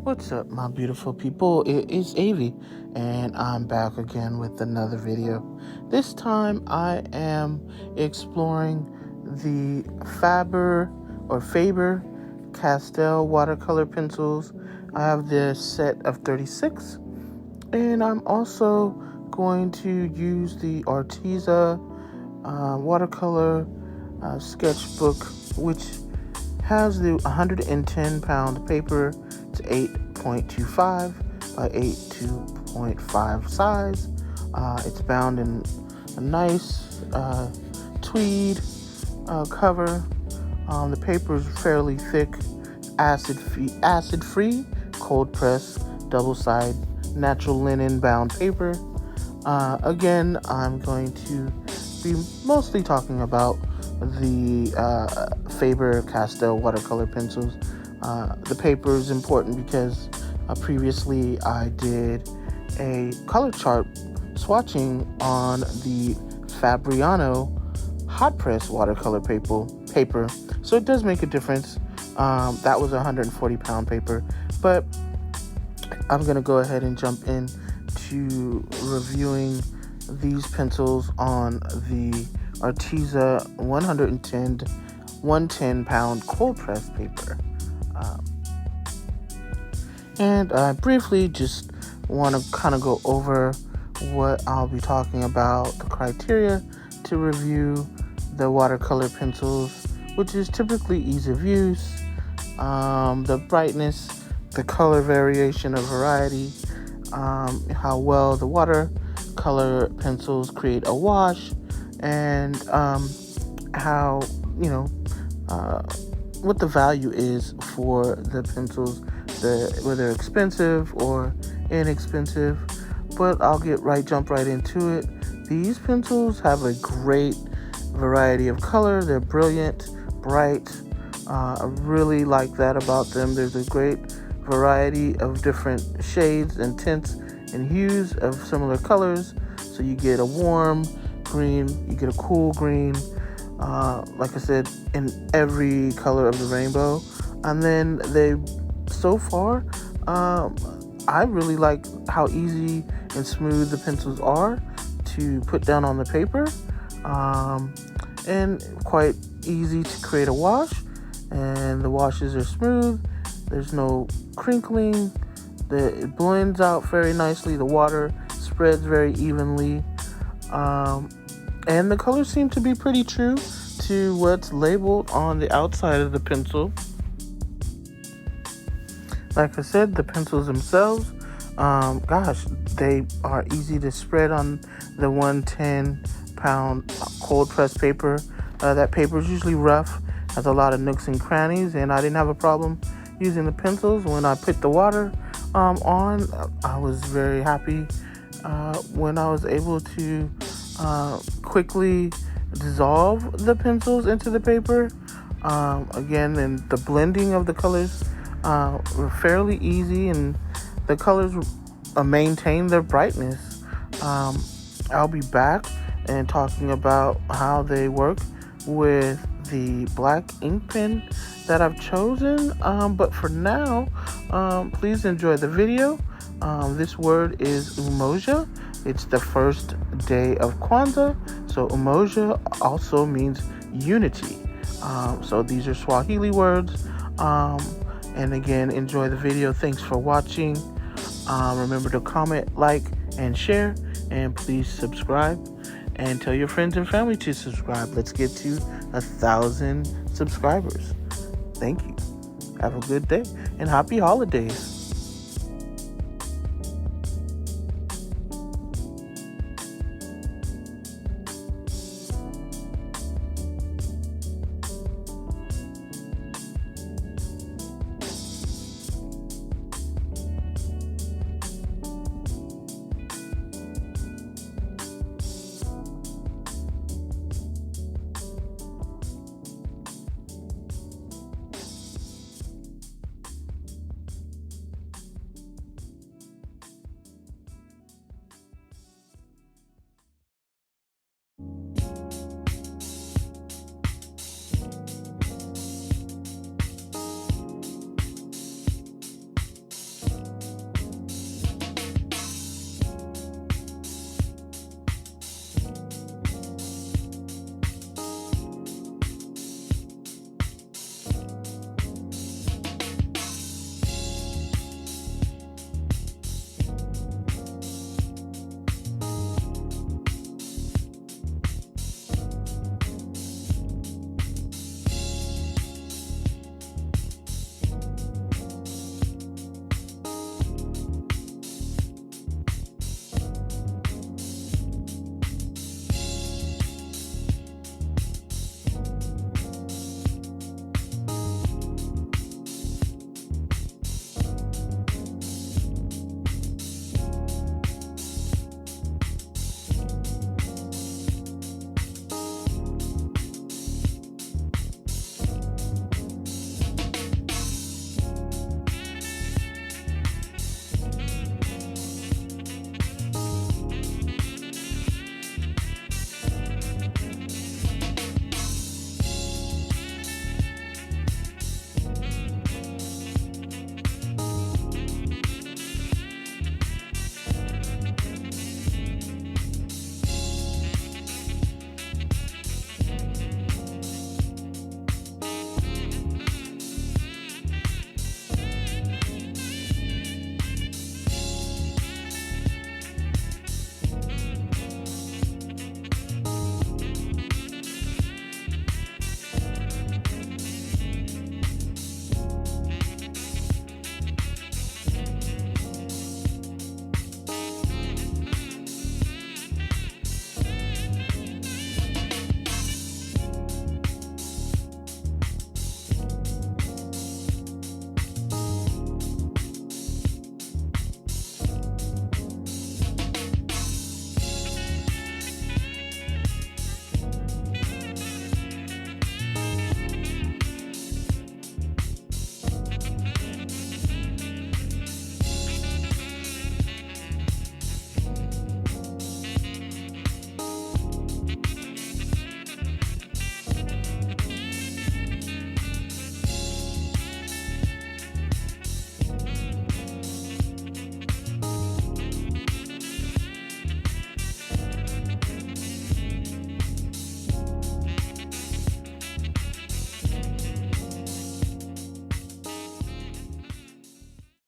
What's up, my beautiful people? It is Avi, and I'm back again with another video. This time I am exploring the Faber-Castell watercolor pencils. I have this set of 36, and I'm also going to use the Arteza watercolor sketchbook, which has the 110-pound paper. It's 8.25 by 8.25 size. It's bound in a nice tweed cover. The paper is fairly thick, acid-free, cold press, double-side, natural linen bound paper. Again, I'm going to be mostly talking about the Faber-Castell watercolor pencils. The paper is important because previously I did a color chart swatching on the Fabriano hot press watercolor paper. So it does make a difference. That was a 140-pound paper, but I'm going to go ahead and jump in to reviewing these pencils on the Arteza 110-pound cold press paper. And I briefly just want to kind of go over what I'll be talking about, the criteria to review the watercolor pencils, which is typically ease of use, the brightness, the color variation of variety, how well the watercolor pencils create a wash, and how, what the value is for the pencils, whether expensive or inexpensive. But I'll jump right into it. These pencils have a great variety of color. They're brilliant, bright. I really like that about them. There's a great variety of different shades and tints and hues of similar colors. So you get a warm green, you get a cool green, like I said, in every color of the rainbow. And then so far, I really like how easy and smooth the pencils are to put down on the paper, and quite easy to create a wash. And the washes are smooth. There's no crinkling. It blends out very nicely. The water spreads very evenly. And the colors seem to be pretty true to what's labeled on the outside of the pencil. Like I said, the pencils themselves, they are easy to spread on the 110-pound cold press paper. That paper is usually rough, has a lot of nooks and crannies, and I didn't have a problem using the pencils. When I put the water on, I was very happy when I was able to quickly dissolve the pencils into the paper. Again, and the blending of the colors were fairly easy, and the colors maintain their brightness. I'll be back and talking about how they work with the black ink pen that I've chosen. But for now, please enjoy the video. This word is Umoja. It's the first day of Kwanzaa. So Umoja also means unity. So these are Swahili words. And again, enjoy the video. Thanks for watching. Remember to comment, like, and share. And please subscribe. And tell your friends and family to subscribe. Let's get to 1,000 subscribers. Thank you. Have a good day. And happy holidays.